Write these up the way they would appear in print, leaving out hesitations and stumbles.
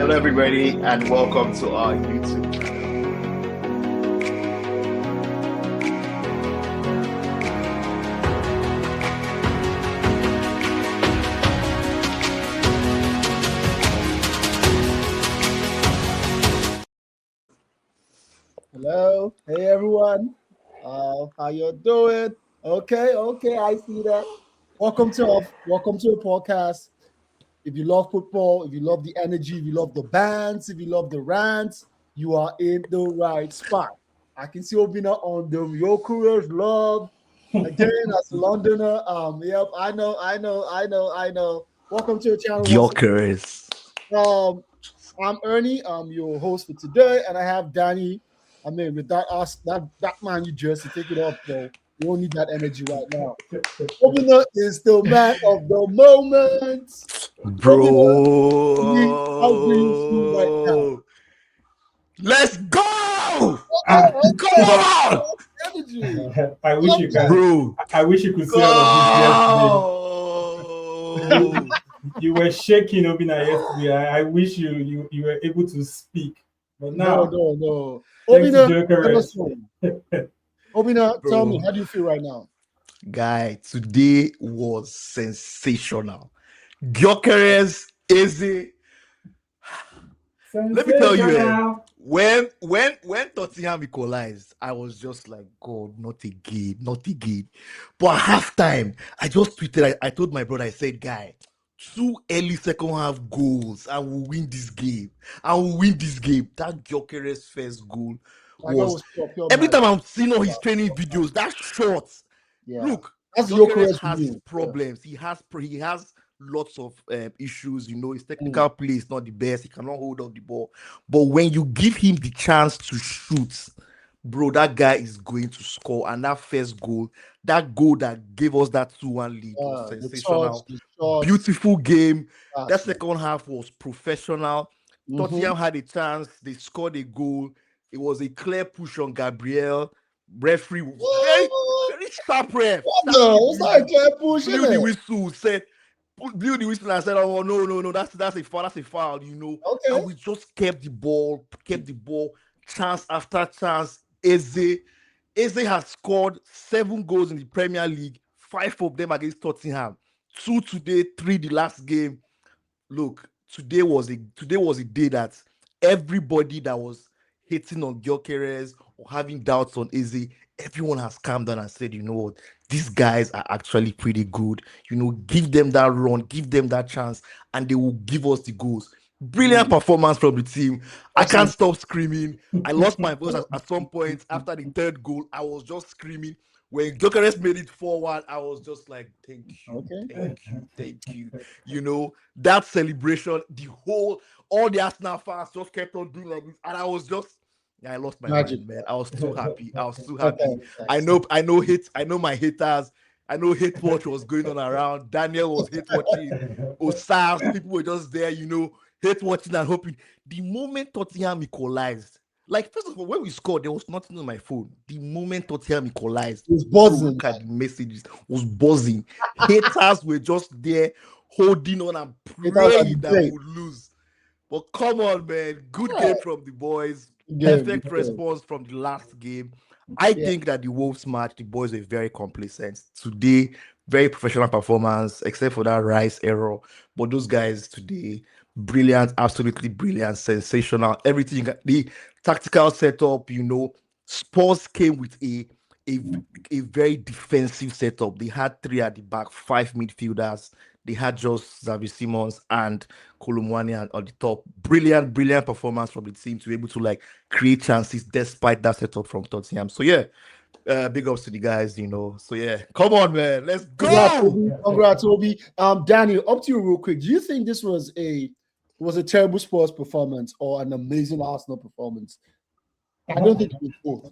Hello, everybody, and welcome to our YouTube channel. Hello, hey everyone. How you doing? Okay, I see that. Welcome to a podcast. If you love football, if you love the energy, if you love the bands, if you love the rants, you are in the right spot. I can see Obinna on the Your Careers Love. Again, as a Londoner, yep, I know. Welcome to the channel once again. Jokers. I'm Ernie. I'm your host for today, and I have Danny. I mean, with that man you jersey, take it off, bro. We don't need that energy right now. Obinna is the man of the moment. Obinna, how do you feel right now? Bro. Let's go! Okay, Come on! energy. I wish you could. Bro. I wish you could see all of this yesterday. Go! You were shaking Obinna yesterday. I wish you were able to speak. But now, No. thanks to Obinna, Jokeres. Obinna, tell me, Bro. how do you feel right now? Guy, today was sensational. Gyökeres is a... Let me tell you, when Tottenham equalized, I was just like, God, not again. But at halftime, I just tweeted, I told my brother, I said, guy, 2 early second half goals and we'll win this game. That Gyökeres first goal was pure every magic. time I'm seeing all his training videos, that shot. Yeah. Look, That's Your Careers Gyökeres has his view. problems. He has lots of issues. You know, his technical play is not the best. He cannot hold up the ball. But when you give him the chance to shoot, bro, that guy is going to score. And that first goal, that goal that gave us that 2-1 lead was The sensational. shots. Beautiful game. That Exactly. second half was professional. Tottenham had a chance. They scored a goal. It was a clear push on Gabriel. Referee was very sharp ref. It's like a push, Blew the whistle, and said, "Oh no, that's a foul, you know." Okay. And we just kept the ball, chance after chance. Eze has scored 7 goals in the Premier League, 5 of them against Tottenham, 2 today, 3 the last game. Look, today was a day that everybody that was hating on Gyökeres or having doubts on Eze, everyone has calmed down and said, you know what, these guys are actually pretty good. You know, give them that run, give them that chance, and they will give us the goals. Brilliant performance from the team. I can't stop screaming. I lost my voice at some point after the 3rd goal. I was just screaming. When Gyökeres made it forward, I was just like, thank you. You know, that celebration, all the Arsenal fans just kept on doing like this. And I was just, I lost my mind, man. I was too happy. Okay. I know my haters. I know hate watch was going on around. Daniel was hate watching. Osas, people were just there, you know, hate watching and hoping. The moment Tottenham equalized, like, first of all, when we scored, there was nothing on my phone. The moment Tottenham equalized, It was buzzing. Look at the messages. It was buzzing. Haters were just there holding on and praying that we would lose. But come on, man. Good game from the boys. Perfect response from the last game. I think that the Wolves match, the boys were very complacent. Today, very professional performance, except for that Rice error. But those guys today, brilliant, absolutely brilliant, sensational. Everything, the tactical setup, you know, Spurs came with a very defensive setup. They had 3 at the back, 5 midfielders. They had just Xavi Simons and Kolumwani on the top. Brilliant performance from the team to be able to like create chances despite that setup from Tottenham. So yeah, big ups to the guys, you know. So yeah, come on, man, let's go. Congrats, Obi. Daniel, up to you real quick. Do you think this was a terrible Spurs performance or an amazing Arsenal performance? I don't think it was both.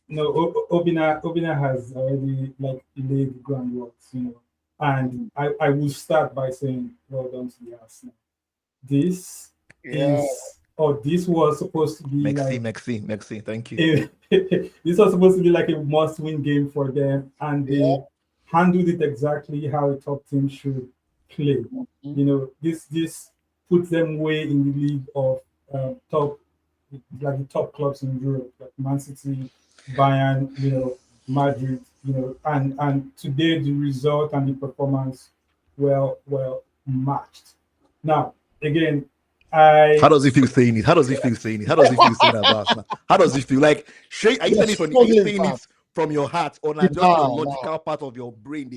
No, Obinna has already like laid the groundwork, you know. And I will start by saying well done to the Arsenal. This was supposed to be Merci, thank you. This was supposed to be like a must-win game for them, and they handled it exactly how a top team should. play. You know, this puts them way in the league of top, like the top clubs in Europe, like Man City, Bayern, you know, Madrid, you know, and today the result and the performance well matched. Now, again, How I does he feel saying it? How does he feel saying it? How does he feel saying about Arsenal? How does he feel? Like, are you You're saying it are you struggling, saying fam. it from your heart, or not just your Nah, logical part of your brain?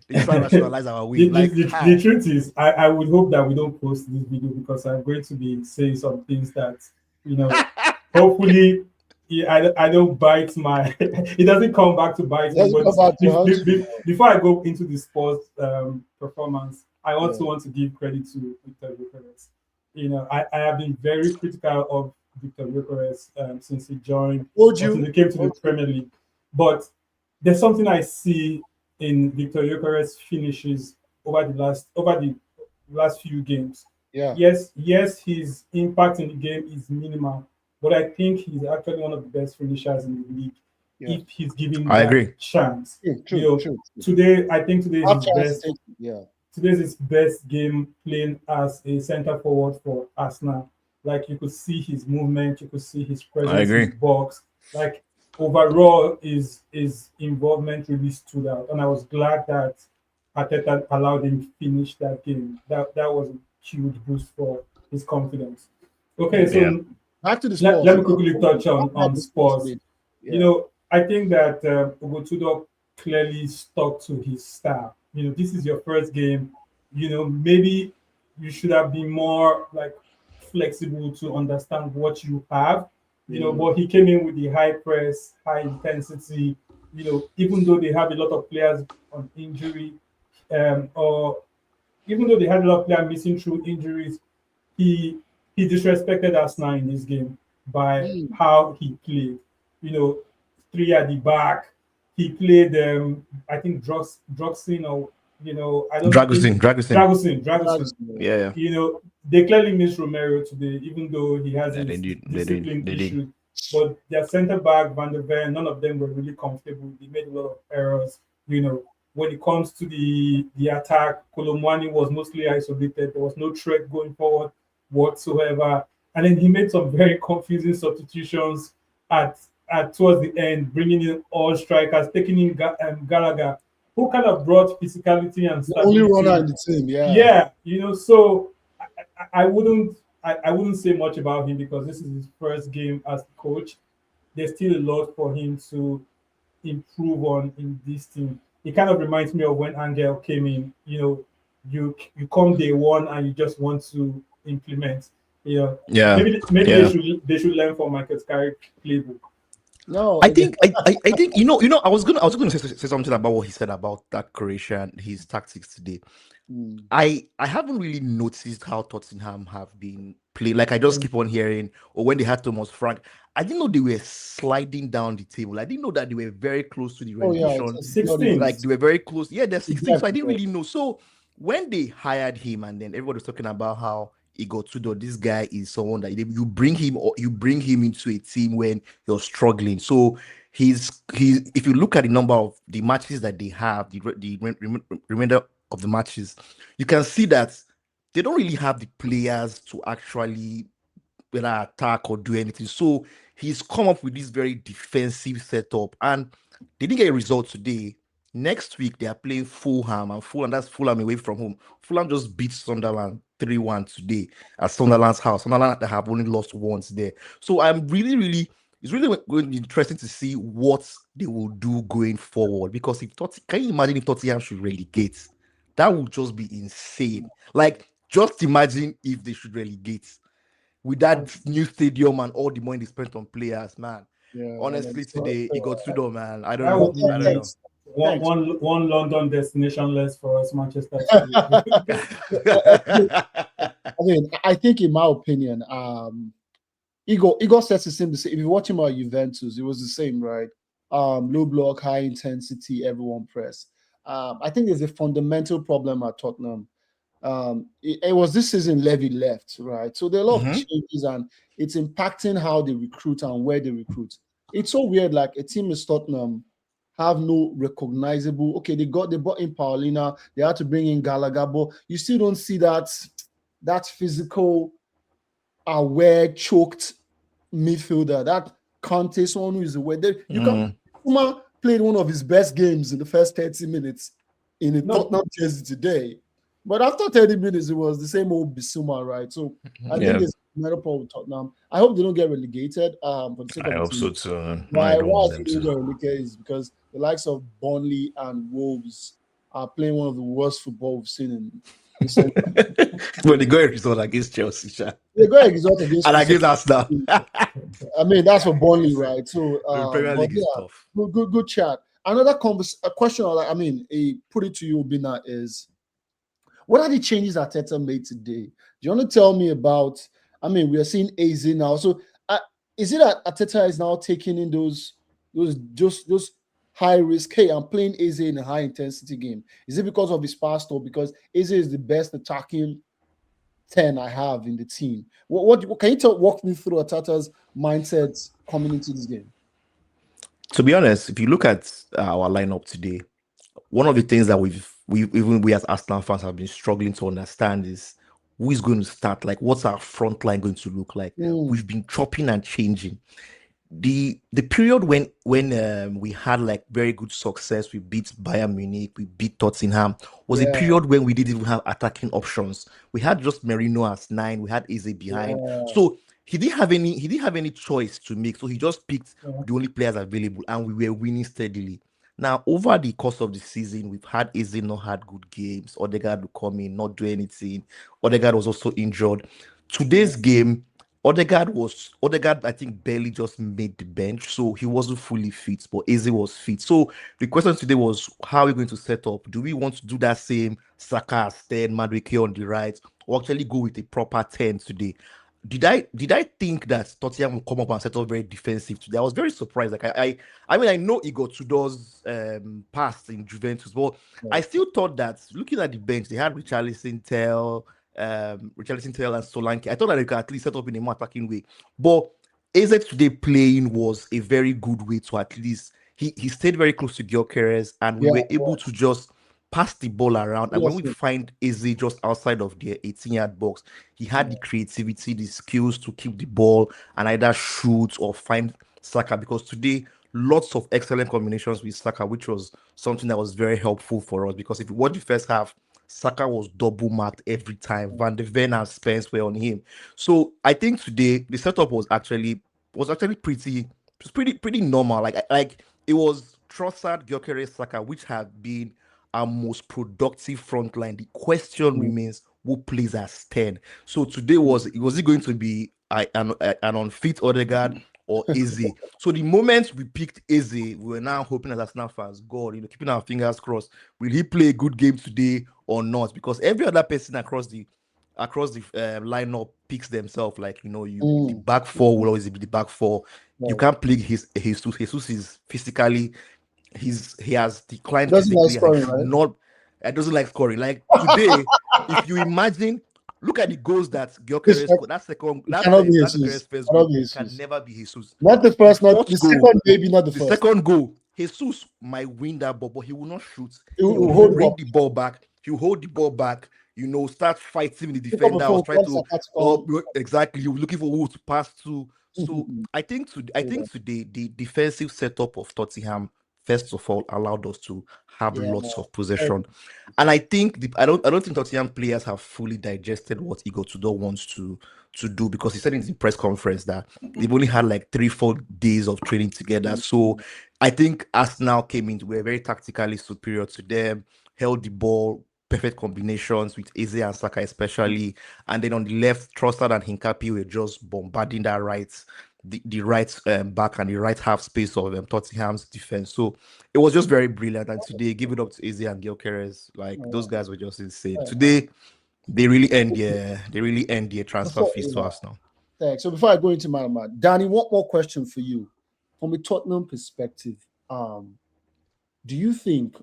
They try to rationalize our the, win. the, Like, the, how? the truth is, I would hope that we don't post this video because I'm going to be saying some things that, you know, hopefully I don't bite my it doesn't come back to bite me. let's But go back to haunt you. before I go into the sports performance, I also Yeah. want to give credit to Victor Gyökeres. You know, I have been very critical of Victor Gyökeres since he joined Told or since you. he came to the Premier League. But there's something I see in Victor Gyökeres finishes over the last few games. Yeah. Yes, his impact in the game is minimal, but I think he's actually one of the best finishers in the league Yeah. if he's given I that agree. chance. True, You know, true. today I think today is Have his chance best. to take it. Yeah. Today's his best game playing as a center forward for Arsenal. Like you could see his movement, you could see his I presence in agree. the box. Like overall, his involvement really stood out, and I was glad that Arteta allowed him to finish that game. That was a huge boost for his confidence. Okay, Yeah. so Back to the sports. let me quickly touch What about on the sports Spurs. bit? You Yeah. know, I think that Ogotudo clearly stuck to his style. You know, this is your first game. You know, maybe you should have been more like flexible to understand what you have. You know, but he came in with the high press, high intensity. You know, even though they have a lot of players on injury, or even though they had a lot of players missing through injuries, he he disrespected Arsenal in this game by Mm. how he played. You know, three at the back. He played I think Druxin or you know, I don't think Dragusin. Dragusin. Yeah. You know, they clearly missed Romero today, even though he has Yeah, they his did. They did. discipline They did. issues. But their centre back, Van der Ven, none of them were really comfortable. They made a lot of errors. You know, when it comes to the attack, Kolomwani was mostly isolated. There was no threat going forward whatsoever. And then he made some very confusing substitutions at towards the end, bringing in all strikers, taking in Gallagher, who kind of brought physicality and The only stability. runner in the team. Yeah. Yeah, you know, so I wouldn't say much about him because this is his first game as coach. There's still a lot for him to improve on in this team. It kind of reminds me of when Angel came in. You know, you come day one and you just want to implement. You know, Yeah. maybe Yeah. they should learn from Michael Carrick playbook. No, I think I think I was gonna say something about what he said about that Croatia and his tactics today. I haven't really noticed how Tottenham have been playing. Like I just keep on hearing, or when they had Thomas Frank, I didn't know they were sliding down the table. I didn't know that they were very close to the Oh yeah, relegation. it's 16. Like they were very close. Yeah, they're 16. So I didn't Exactly. really know. So when they hired him, and then everybody was talking about how Igor Tudor, this guy is someone that you bring him or you bring him into a team when you're struggling. So he's if you look at the number of the matches that they have, the remainder of the matches, you can see that they don't really have the players to actually whether attack or do anything. So he's come up with this very defensive setup, and they didn't get a result today. Next week they are playing Fulham, and that's Fulham away from home. Fulham just beat Sunderland 3-1 today at Sunderland's house. Sunderland that have only lost once there. So it's really going to be interesting to see what they will do going forward. Because can you imagine if Tottenham should relegate? That would just be insane. Like, just imagine if they should relegate with that new stadium and all the money they spent on players, man. Yeah. Honestly, today it got Tudor, man. I don't That know. would be I don't know. one London destination less for us, Manchester. I mean, I think in my opinion, Igor says the same. If you watch him at Juventus, it was the same, right? Low block, high intensity, everyone press. I think there's a fundamental problem at Tottenham. It was this season Levy left, right? So there are a lot of changes, and it's impacting how they recruit and where they recruit. It's so weird. Like a team is Tottenham have no recognizable. Okay, they brought in Paulina. They had to bring in Gallagher, but you still don't see that physical, aware, choked midfielder. That Conte, someone who is aware. You can. Kuma played one of his best games in the first 30 minutes in a Tottenham jersey today. But after 30 minutes, it was the same old Bissouma, right? So I think there's another problem with Tottenham. I hope they don't get relegated. For the sake of I the hope team. so too. Why I don't want they them don't get to. relegated is because the likes of Burnley and Wolves are playing one of the worst football we've seen in recent. When they got a result against Chelsea, They got a result against and against Arsenal. I mean, that's for Burnley, right? So, The Premier League is tough. good chat. Another a question, put it to you, Obinna, is what are the changes Arteta made today? Do you want to tell me about? I mean, we are seeing AZ now. So, is it that Arteta is now taking in those high risk? Hey, I'm playing AZ in a high intensity game. Is it because of his past or because AZ is the best attacking 10 I have in the team? What can you walk me through Arteta's mindset coming into this game? To be honest, if you look at our lineup today, one of the things that we as Arsenal fans have been struggling to understand is who is going to start. Like, what's our front line going to look like? We've been chopping and changing. The period when we had like very good success, we beat Bayern Munich, we beat Tottenham, was a period when we didn't even have attacking options. We had just Merino as 9, we had Eze behind. So he didn't have any choice to make. So he just picked the only players available, and we were winning steadily. Now, over the course of the season, we've had Eze not had good games. Odegaard would come in, not do anything. Odegaard was also injured. Today's game, Odegaard, I think, barely just made the bench, so he wasn't fully fit, but Eze was fit. So the question today was, how are we going to set up? Do we want to do that same Saka as 10, Madueke on the right, or actually go with a proper 10 today? Did I think that Tottenham will come up and set up very defensive today? I was very surprised. Like I mean, I know Igor Tudor's past in Juventus, but I still thought that looking at the bench, they had Richarlison, Tell and Solanke. I thought that they could at least set up in a more attacking way. But AZ today playing was a very good way to at least he stayed very close to Gyökeres, and we were able to just pass the ball around. And when we find Eze just outside of the 18-yard box, he had the creativity, the skills to keep the ball and either shoot or find Saka, because today lots of excellent combinations with Saka, which was something that was very helpful for us, because if you watch the first half, Saka was double marked every time. Van de Ven and Spence were on him. So I think today the setup was actually pretty normal. Like it was Trossard, Gyökeres, Saka, which have been our most productive front line. The question remains, who plays as 10? So today was it going to be an unfit Odegaard or Eze? So the moment we picked Eze, we were now hoping as Arsenal fans, God, keeping our fingers crossed, will he play a good game today or not? Because every other person across the lineup picks themselves. Like, the back four will always be the back four. You can't play Jesus. Jesus is physically, he has declined physically. Scoring, right? It doesn't like scoring. Like today, if you imagine, look at the goals that Gyökeres scored. That's Gyökeres' first goal. Can never be Jesus. Not the first, not the second, maybe not the first. The second goal, Jesus might win that ball, but he will not shoot. He will hold the ball back. He will hold the ball back. Start fighting the defender. I was trying to exactly. He was looking for who to pass to. So I think today the defensive setup of Tottenham, first of all, allowed us to have lots of possession, and I think I don't think Tottenham players have fully digested what Igor Tudor wants to do, because he said in the press conference that they've only had like 3-4 days of training together. So I think Arsenal came in, we were very tactically superior to them, held the ball, perfect combinations with Eze and Saka especially, and then on the left, Trossard and Hincapié were just bombarding that the right back and the right half space of Tottenham's defense. So it was just very brilliant. And today, give it up to Eze and Gyökeres. Like those guys were just insane. Today, they really end their transfer fees to us now. Thanks. So before I go into my Danny, one more question for you. From a Tottenham perspective, do you think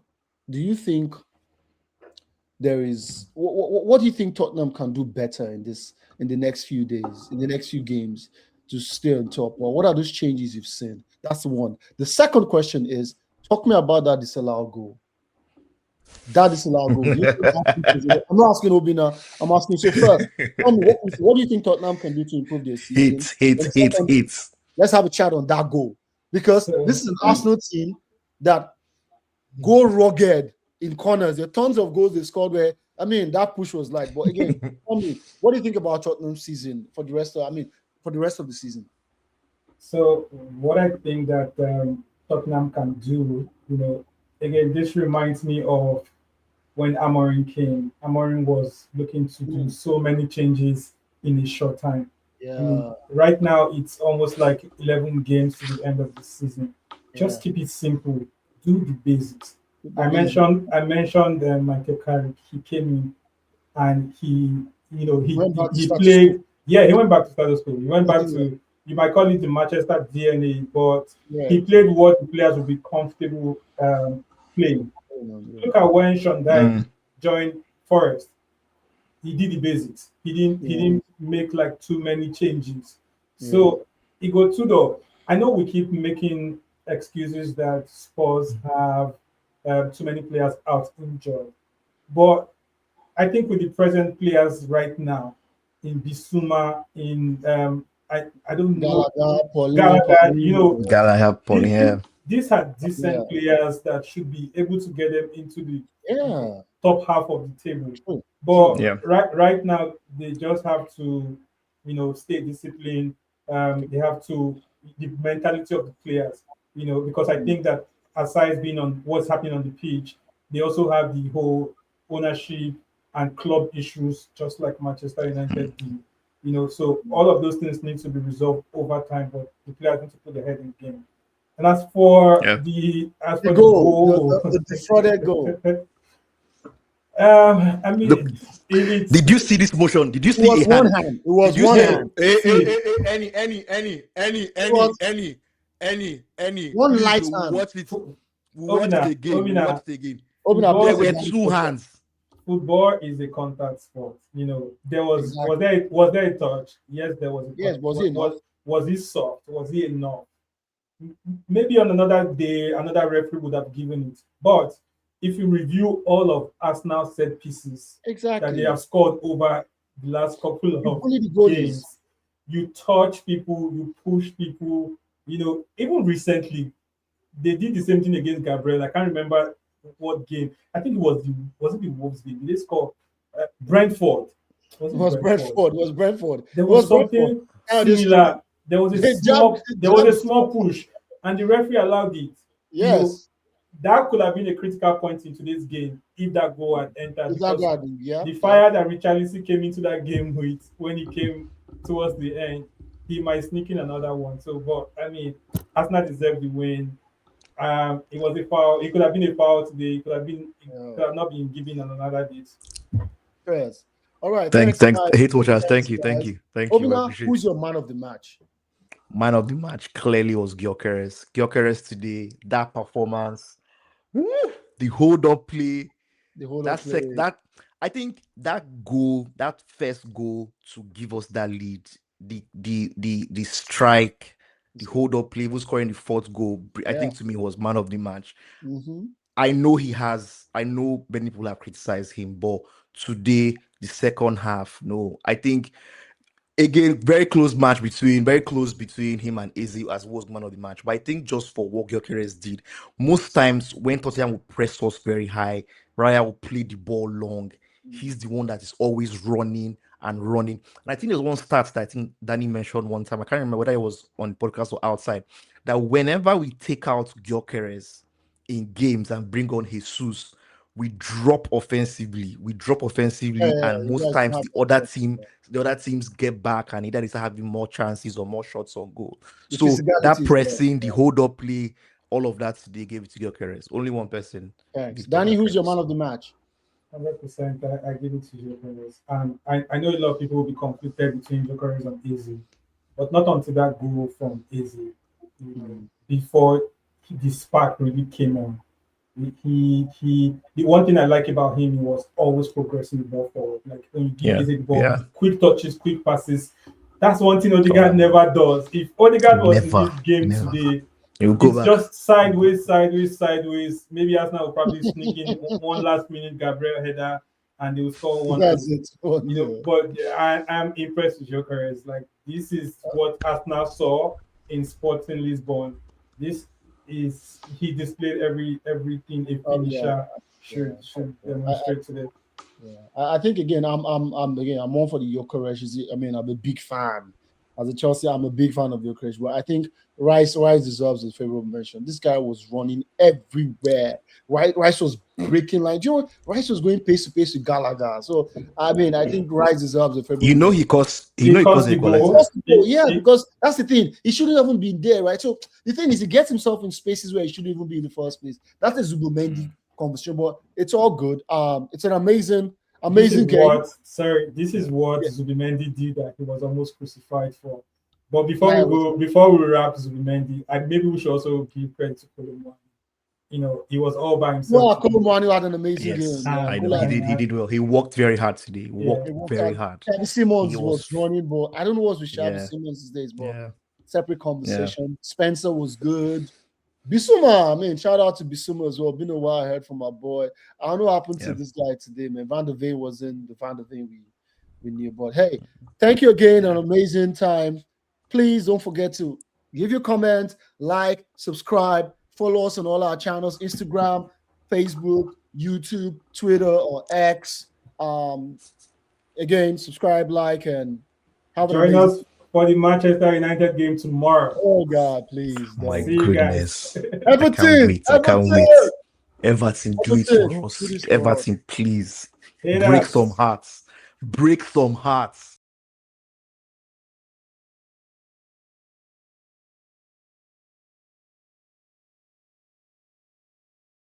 there is what do you think Tottenham can do better in the next few days, in the next few games, to stay on top? Or what are those changes you've seen? That's the one. The second question is, Talk me about that disallowed goal. That disallowed goal. I'm not asking Obinna. I'm asking. So first, tell me what do you think Tottenham can do to improve their season? Hits. Let's have a chat on that goal, because this is an Arsenal team that go rugged in corners. There are tons of goals they scored where, I mean, that push was light. But again, tell me, what do you think about Tottenham's season for the rest of the season? So what I think that Tottenham can do, again, this reminds me of when Amorim came. Amorim was looking to do so many changes in a short time. Yeah. Right now, it's almost like 11 games to the end of the season. Just keep it simple. Do the basics. I mentioned Michael Carrick. He came in and he played. Yeah, he went back to status quo. He went back to, you might call it the Manchester DNA, but he played what the players would be comfortable playing. Look at when Sean Dyche joined Forest. He did the basics. He didn't make like too many changes. So he got to the. I know we keep making excuses that Spurs have too many players out injured, but I think with the present players right now, in Bissouma, in I don't know Gallagher, Gallagher, Pauline. These are decent players that should be able to get them into the top half of the table. But right now, they just have to, stay disciplined. They have to, the mentality of the players, because I think that aside being on what's happening on the pitch, they also have the whole ownership and club issues, just like Manchester United do. So all of those things need to be resolved over time, but the players need to put their head in the game. And as for the goal, the defrauded goal. I mean, did you see this motion? Did you see it? One hand. It was one hand. Any. One light hand. Watch it again. Obinna, there were two hands. Football is a contact sport. There was there a touch? Yes, there was a touch. Yes, was it soft? Was it enough? Maybe on another day, another referee would have given it. But if you review all of Arsenal's set pieces that they have scored over the last couple of games, you touch people, you push people. Even recently, they did the same thing against Gabriel. I can't remember what game. I think it was the Wolves game. Did they score? Brentford. It was Brentford. There was something similar. There was a small push, and the referee allowed it. Yes. That could have been a critical point in today's game if that goal had entered. The fire that Richarlison came into that game with when he came towards the end, he might sneak in another one. So, but I mean, Arsenal deserved the win. It was a foul. It could have been a foul today. It could have not been given on another date. Yes. All right. Thanks. Hate watchers. Thank you. Obinna, who's your man of the match? Man of the match clearly was Gyökeres. Gyökeres today, that performance, the hold-up play, I think that goal, that first goal to give us that lead, the strike, the hold-up play, who's scoring the fourth goal, I think to me was man of the match. I know many people have criticized him, but today, the second half, I think. Again, very close between him and Eze as was man of the match. But I think just for what Gyökeres did, most times when Tottenham will press us very high, Raya will play the ball long. He's the one that is always running. And I think there's one stat that I think Danny mentioned one time. I can't remember whether it was on the podcast or outside. That whenever we take out Gyökeres in games and bring on Jesus, we drop offensively, and most times the other teams get back and either they start having more chances or more shots on goal. So that pressing, the hold-up play, all of that, they gave it to Gyökeres. Only one person. Thanks. Danny, who's your man of the match? 100%. I give it to Gyökeres. And I know a lot of people will be conflicted between Gyökeres and Eze, but not until that goal from Eze, before the spark really came on. The one thing I like about him, he was always progressing the ball forward. Like when you give the ball, quick touches, quick passes. That's one thing Odegaard never does. If Odegaard was in this game today, He'll go It's back. just sideways. Maybe Arsenal will probably sneak in one last minute Gabriel header and they will score one. That's it. Oh, You know, but I'm impressed with Gyökeres. Like, this is what Arsenal saw in Sporting Lisbon. This is he displayed everything a finisher should demonstrate today. Yeah, I think again, I'm one for the Gyökeres. I mean, I'm a big fan. As a Chelsea, I'm a big fan of Gyökeres, but I think Rice deserves a favorable mention. This guy was running everywhere. Rice was breaking line. Do you know Rice was going pace to pace with Gallagher? So I mean, I think Rice deserves a favorable. You know he caused the goal. Yeah, because that's the thing. He shouldn't have been there, right? So the thing is, he gets himself in spaces where he shouldn't even be in the first place. That's a Zubimendi conversation, but it's all good. It's an amazing game. This is what Zubimendi did that he was almost crucified for. But before we wrap Zubimendi, maybe we should also give credit to Kolomwani. You know, he was all by himself. Well, Kolomwani had an amazing game. I know he did well. He worked very hard today. He worked very hard. Xavi Simons was running, but I don't know what's with Xavi Simons these days, but separate conversation. Yeah. Spencer was good. Bissouma, I mean, shout out to Bissouma as well. Been a while I heard from my boy. I don't know what happened to this guy today, man. Van der Veen was in the Van der Veen we knew. But hey, thank you again. An amazing time. Please don't forget to give your comment, like, subscribe, follow us on all our channels: Instagram, Facebook, YouTube, Twitter, or X. Again, subscribe, like, and have join us for the Manchester United game tomorrow. Oh God, please! My goodness, Everton, I can't wait. Everton, do it for us. Everton, please break some hearts.